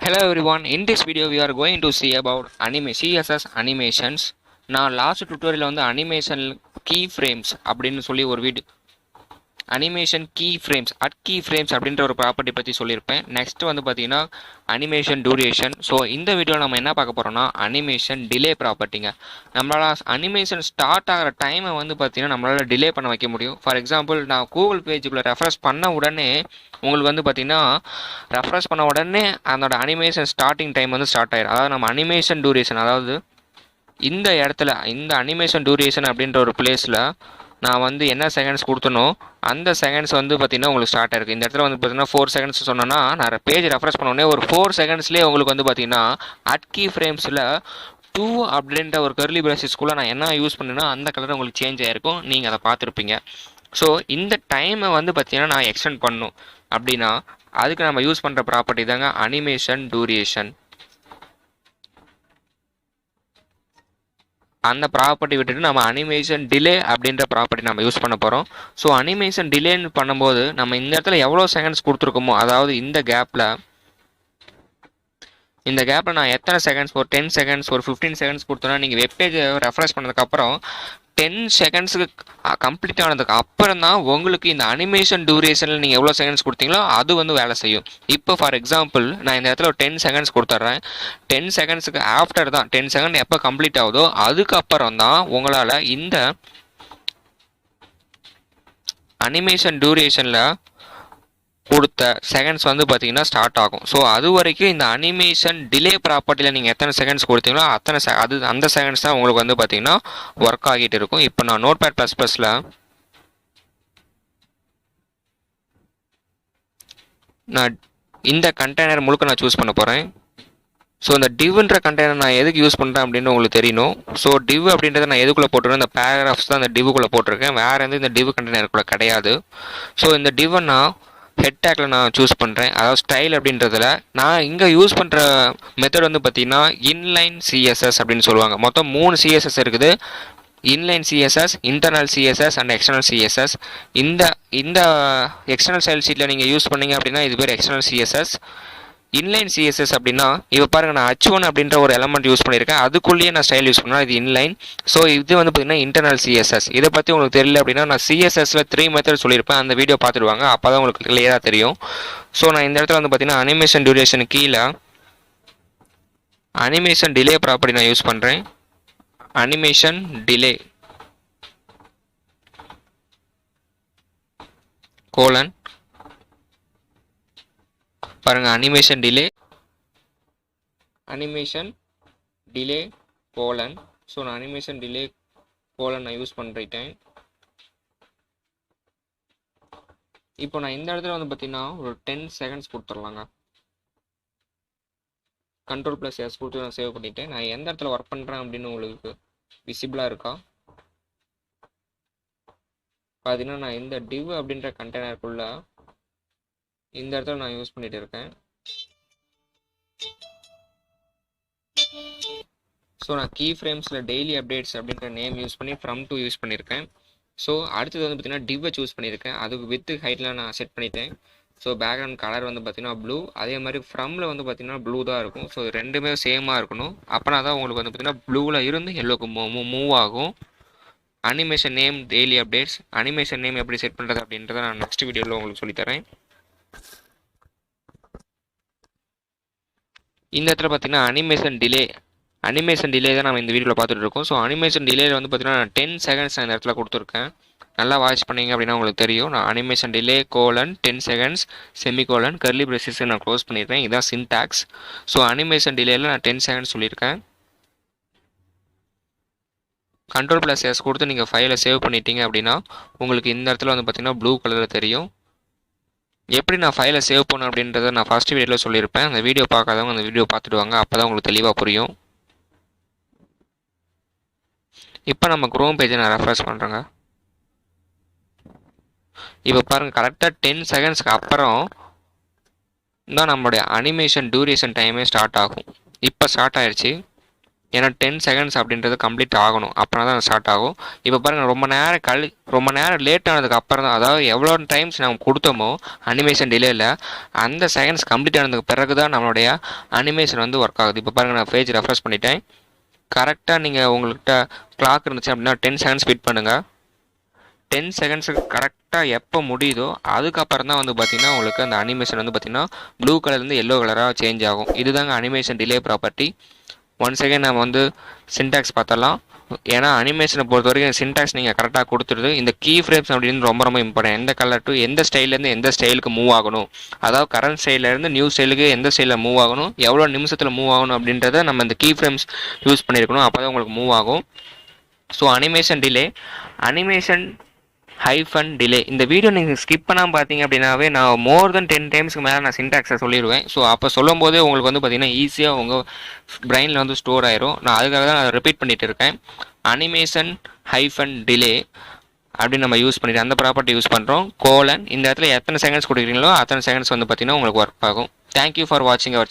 Hello everyone, in this video we are going to see about CSS animations. நான் last tutorial வந்து animation key frames அப்படின்னு சொல்லி ஒரு video animation key frames அப்படின்ற ஒரு property பற்றி சொல்லியிருப்பேன். நெக்ஸ்ட் வந்து பார்த்தீங்கன்னா அனிமேஷன் டூரேஷன். ஸோ இந்த வீடியோவில் நம்ம என்ன பார்க்க போகிறோம்னா அனிமேஷன் டிலே ப்ராப்பர்ட்டிங்க. நம்மளால் அனிமேஷன் ஸ்டார்ட் ஆகிற டைமை வந்து பார்த்தீங்கன்னா நம்மளால் டிலே பண்ண வைக்க முடியும். ஃபார் எக்ஸாம்பிள், நான் கூகுள் பேஜுக்குள்ளே ரெஃப்ரெஷ் பண்ண உடனே உங்களுக்கு வந்து பார்த்தீங்கன்னா ரெஃப்ரெஷ் பண்ண உடனே அதோட அனிமேஷன் ஸ்டார்டிங் டைம் வந்து ஸ்டார்ட் ஆயிடும். அதாவது நம்ம அனிமேஷன் டூரேஷன், அதாவது இந்த இடத்துல இந்த அனிமேஷன் டூரேஷன் அப்படின்ற ஒரு பிளேஸில் நான் வந்து என்ன செகண்ட்ஸ் கொடுத்தனோ அந்த செகண்ட்ஸ் வந்து பார்த்தீங்கன்னா உங்களுக்கு ஸ்டார்ட் ஆயிருக்கு. இந்த இடத்துல வந்து பார்த்தீங்கன்னா 4 செகண்ட்ஸ் சொன்னோன்னா நான் பேஜ் ரெஃப்ரெஷ் பண்ணோடனே ஒரு 4 செகண்ட்ஸ்லேயே உங்களுக்கு வந்து பார்த்தீங்கன்னா கீ ஃப்ரேம்ஸில் 2 அப்படின்ற ஒரு கர்லி பிரேசஸ்க்குள்ளே நான் என்ன யூஸ் பண்ணேன்னா அந்த கலர் உங்களுக்கு சேஞ்ச் ஆகிருக்கும். நீங்கள் அதை பார்த்துருப்பீங்க. ஸோ இந்த டைமை வந்து பார்த்தீங்கன்னா நான் எக்ஸ்டெண்ட் பண்ணணும் அப்படின்னா அதுக்கு நம்ம யூஸ் பண்ணுற ப்ராப்பர்ட்டி தாங்க அனிமேஷன் டூரேஷன். அந்த ப்ராப்பர்ட்டி விட்டுட்டு நம்ம அனிமேஷன் டிலே அப்படின்ற ப்ராப்பர்ட்டி நம்ம யூஸ் பண்ண போகிறோம். ஸோ அனிமேஷன் டிலேன்னு பண்ணும்போது நம்ம இந்த இடத்துல எவ்வளோ செகண்ட்ஸ் கொடுத்துருக்கோமோ, அதாவது இந்த கேப்பில் நான் எத்தனை செகண்ட்ஸ், ஒரு 10 செகண்ட்ஸ், ஒரு 15 செகண்ட்ஸ் கொடுத்தோன்னா நீங்கள் வெப்பேஜை ரெஃப்ரெஷ் பண்ணதுக்கப்புறம் 10 செகண்ட்ஸுக்கு கம்ப்ளீட் ஆனதுக்கு அப்புறம் தான் உங்களுக்கு இந்த அனிமேஷன் டூரேஷனில் நீங்கள் எவ்வளோ செகண்ட்ஸ் கொடுத்தீங்களோ அது வந்து வேலை செய்யும். இப்போ ஃபார் எக்ஸாம்பிள் நான் இந்த இடத்துல ஒரு 10 செகண்ட்ஸ் கொடுத்துட்றேன். 10 செகண்ட்ஸுக்கு ஆஃப்டர் தான் 10 செகண்ட் எப்போ கம்ப்ளீட் ஆகுதோ அதுக்கப்புறம் தான் உங்களால் இந்த அனிமேஷன் டூரேஷனில் கொடுத்த செகண்ட்ஸ் வந்து பார்த்தீங்கன்னா ஸ்டார்ட் ஆகும். ஸோ அது வரைக்கும் இந்த அனிமேஷன் டிலே ப்ராப்பர்ட்டியில் நீங்கள் எத்தனை செகண்ட்ஸ் கொடுத்தீங்களோ அந்த செகண்ட்ஸ் தான் உங்களுக்கு வந்து பார்த்தீங்கன்னா ஒர்க் ஆகிட்டு இருக்கும். இப்போ நான் நோட்பேட் ப்ளஸ் ப்ளஸில் நான் இந்த கண்டெய்னர் முழுக்க நான் சூஸ் பண்ண போகிறேன். ஸோ இந்த டிவ்ன்ற கண்டெய்னர் நான் எதுக்கு யூஸ் பண்ணுறேன் அப்படின்னு உங்களுக்கு தெரியணும். ஸோ டிவ் அப்படின்றத நான் எதுக்குள்ளே போட்டிருக்கேன், இந்த பேராகிராஃப்ஸ் தான் இந்த டிவ்வுக்குள்ளே போட்டிருக்கேன், வேறு எந்த இந்த டிவ் கண்டெய்னருக்குள்ளே கிடையாது. ஸோ இந்த டிவ்வை நான் ஹெட் டேக்கில் நான் சூஸ் பண்ணுறேன். அதாவது ஸ்டைல் அப்படின்றதுல நான் இங்கே யூஸ் பண்ணுற மெத்தட் வந்து பார்த்தீங்கன்னா இன்லைன் சிஎஸ்எஸ் அப்படின்னு சொல்லுவாங்க. மொத்தம் 3 சிஎஸ்எஸ் இருக்குது. Inline CSS, internal CSS and external CSS. இந்த எக்ஸ்டர்னல் ஸ்டைல் ஷீட்டில் நீங்கள் யூஸ் பண்ணீங்க அப்படின்னா இது பேர் எக்ஸ்டர்னல் சிஎஸ்எஸ். இன்லைன் சிஎஸ்எஸ் அப்படின்னா இப்போ பாருங்கள், நான் H1 அப்படின்ற ஒரு எலமெண்ட் யூஸ் பண்ணியிருக்கேன், அதுக்குள்ளேயே நான் ஸ்டைல் யூஸ் பண்ணால் இது இன்லைன். ஸோ இது வந்து பார்த்தீங்கன்னா இன்டர்னல் சிஎஸ்எஸ். இதை பற்றி உங்களுக்கு தெரியல அப்படின்னா நான் சிஎஸ்எஸ்ல 3 மெத்தட் சொல்லியிருப்பேன், அந்த வீடியோ பார்த்துடுவாங்க, அப்போ தான் உங்களுக்கு கிளியராக தெரியும். ஸோ நான் இந்த இடத்துல வந்து பார்த்தீங்கன்னா அனிமேஷன் டியூரேஷன் கீழே அனிமேஷன் டிலே ப்ராப்பர்ட்டி நான் யூஸ் பண்ணுறேன். அனிமேஷன் டிலே கோலன் பாருங்க, அனிமேஷன் டிலே கோலன். ஸோ நான் அனிமேஷன் டிலே கோலன் நான் யூஸ் பண்ணிட்டேன். இப்போ நான் இந்த இடத்துல வந்து பார்த்தீங்கன்னா ஒரு 10 செகண்ட்ஸ் கொடுத்துடலாங்க. Ctrl+S கொடுத்து நான் சேவ் பண்ணிட்டேன். நான் எந்த இடத்துல ஒர்க் பண்ணுறேன் அப்படின்னு உங்களுக்கு விசிபிளாக இருக்கா பார்த்தீங்கன்னா, நான் இந்த டிவ் அப்படின்ற கண்டெய்னருக்குள்ள இந்த இடத்துல நான் யூஸ் பண்ணிட்டு இருக்கேன். ஸோ நான் கீ ஃப்ரேம்ஸில் டெய்லி அப்டேட்ஸ் அப்படின்ற நேம் யூஸ் பண்ணி ஃப்ரம் டு யூஸ் பண்ணியிருக்கேன். ஸோ அடுத்தது வந்து பார்த்தீங்கன்னா டிவ்வை சூஸ் பண்ணியிருக்கேன். அதுக்கு வித் ஹைட்டில் நான் செட் பண்ணிட்டேன். ஸோ பேக்ரவுண்ட் கலர் வந்து பார்த்தீங்கன்னா ப்ளூ, அதே மாதிரி ஃப்ரம்மில் வந்து பார்த்தீங்கன்னா ப்ளூ தான் இருக்கும். ஸோ ரெண்டுமே சேமாக இருக்கணும், அப்போனா தான் உங்களுக்கு வந்து பார்த்தீங்கன்னா ப்ளூவில் இருந்து எல்லோக்கு மூவ் ஆகும். Animation name daily updates. Animation name எப்படி செட் பண்ணுறது அப்படின்றத நான் நெக்ஸ்ட் வீடியோவில் உங்களுக்கு சொல்லித்தரேன். இந்த இடத்துல பார்த்தீங்கன்னா அனிமேஷன் டிலே தான் நம்ம இந்த வீடியோவில் பார்த்துட்டு இருக்கோம். ஸோ அனிமேஷன் டிலேயில் வந்து பார்த்தீங்கன்னா நான் 10 செகண்ட்ஸ் நான் இந்த இடத்துல கொடுத்துருக்கேன். நல்லா வாட்ச் பண்ணிங்க அப்படின்னா உங்களுக்கு தெரியும். நான் animation delay colon 10 seconds semicolon curly braces நான் க்ளோஸ் பண்ணியிருக்கேன். இதுதான் சின்டாக்ஸ். ஸோ அனிமேஷன் டிலேயில் நான் 10 செகண்ட்ஸ் சொல்லியிருக்கேன். Ctrl+S கொடுத்து நீங்கள் ஃபைலை சேவ் பண்ணிட்டீங்க அப்படின்னா உங்களுக்கு இந்த இடத்துல வந்து பார்த்தீங்கன்னா ப்ளூ கலரில் தெரியும். எப்படி நான் ஃபைலை சேவ் பண்ணணும் அப்படின்றத நான் ஃபர்ஸ்ட் வீடியோவில் சொல்லியிருப்பேன். அந்த வீடியோ பார்க்காதவங்க அந்த வீடியோ பார்த்துடுவாங்க, அப்போ தான் உங்களுக்கு தெளிவாக புரியும். இப்போ நம்ம க்ரோம் பேஜை நான் ரெஃப்ரெஷ் பண்ணுறேங்க. இப்போ பாருங்கள், கரெக்டாக 10 செகண்ட்ஸ்க்கு அப்புறம் தான் நம்மளுடைய அனிமேஷன் டூரேஷன் டைமே ஸ்டார்ட் ஆகும். இப்போ ஸ்டார்ட் ஆயிடுச்சு. ஏன்னா 10 செகண்ட்ஸ் அப்படின்றது கம்ப்ளீட் ஆகணும், அப்புறம் தான் ஸ்டார்ட் ஆகும். இப்போ பாருங்கள், ரொம்ப நேரம் லேட் ஆனதுக்கு அப்புறம் தான், அதாவது எவ்வளோ டைம்ஸ் நம்ம கொடுத்தோமோ அனிமேஷன் டிலேயில் அந்த செகண்ட்ஸ் கம்ப்ளீட் ஆனதுக்கு பிறகு தான் நம்மளுடைய அனிமேஷன் வந்து ஒர்க் ஆகுது. இப்போ பாருங்கள், நான் பேஜ் ரெஃப்ரெஷ் பண்ணிட்டேன். கரெக்டாக நீங்கள் உங்கள்கிட்ட கிளாக் இருந்துச்சு அப்படின்னா 10 செகண்ட்ஸ் வெயிட் பண்ணுங்கள். 10 செகண்ட்ஸுக்கு கரெக்டாக எப்போ முடியுதோ அதுக்கப்புறம் தான் வந்து பார்த்திங்கன்னா உங்களுக்கு அந்த அனிமேஷன் வந்து பார்த்திங்கன்னா ப்ளூ கலர்லேருந்து எல்லோ கலராக சேஞ்ச் ஆகும். இதுதாங்க animation delay property. One second நம்ம வந்து சின்டாக்ஸ் பார்த்தலாம். ஏன்னா அனிமேஷனை பொறுத்த வரைக்கும் சின்டாக்ஸ் நீங்கள் கரெக்டாக கொடுத்துருது. இந்த கீ ஃப்ரேம்ஸ் அப்படின்னு ரொம்ப ரொம்ப இம்பார்ட்டன்ட். எந்த கலர் டு எந்த ஸ்டைலேருந்து எந்த ஸ்டைலுக்கு மூவ் ஆகணும், அதாவது கரண்ட் ஸ்டைலேருந்து நியூ ஸ்டைலுக்கு எந்த ஸ்டைலில் மூவ் ஆகணும், எவ்வளோ நிமிஷத்தில் மூவ் ஆகணும் அப்படின்றத நம்ம இந்த கீ ஃப்ரேம்ஸ் யூஸ் பண்ணியிருக்கணும். அப்போ தான் உங்களுக்கு மூவ் ஆகும். So animation hyphen delay. இந்த வீடியோ நீங்கள் ஸ்கிப் பண்ணாமல் பார்த்தீங்க அப்படின்னாவே நான் மோர் தென் 10 டைம்ஸ்க்கு மேலே நான் சின்டாக்ஸை சொல்லிடுவேன். ஸோ அப்போ சொல்லும் போதே உங்களுக்கு வந்து பார்த்தீங்கன்னா ஈஸியாக உங்கள் பிரெயினில் வந்து ஸ்டோர் ஆயிரும். நான் அதுக்காக தான் நான் ரிப்பீட் பண்ணிட்டு இருக்கேன். அனிமேஷன் ஹைஃபன் டிலே அப்படின்னு நம்ம யூஸ் பண்ணிட்டு அந்த ப்ராப்பர்ட்டி யூஸ் பண்ணுறோம். கோலன் இந்த இடத்துல எத்தனை செகண்ட்ஸ் கொடுக்குறீங்களோ அத்தனை செகண்ட்ஸ் வந்து பார்த்தீங்கன்னா உங்களுக்கு ஒர்க் ஆகும். தேங்க்யூ ஃபார் வாட்சிங் அவர்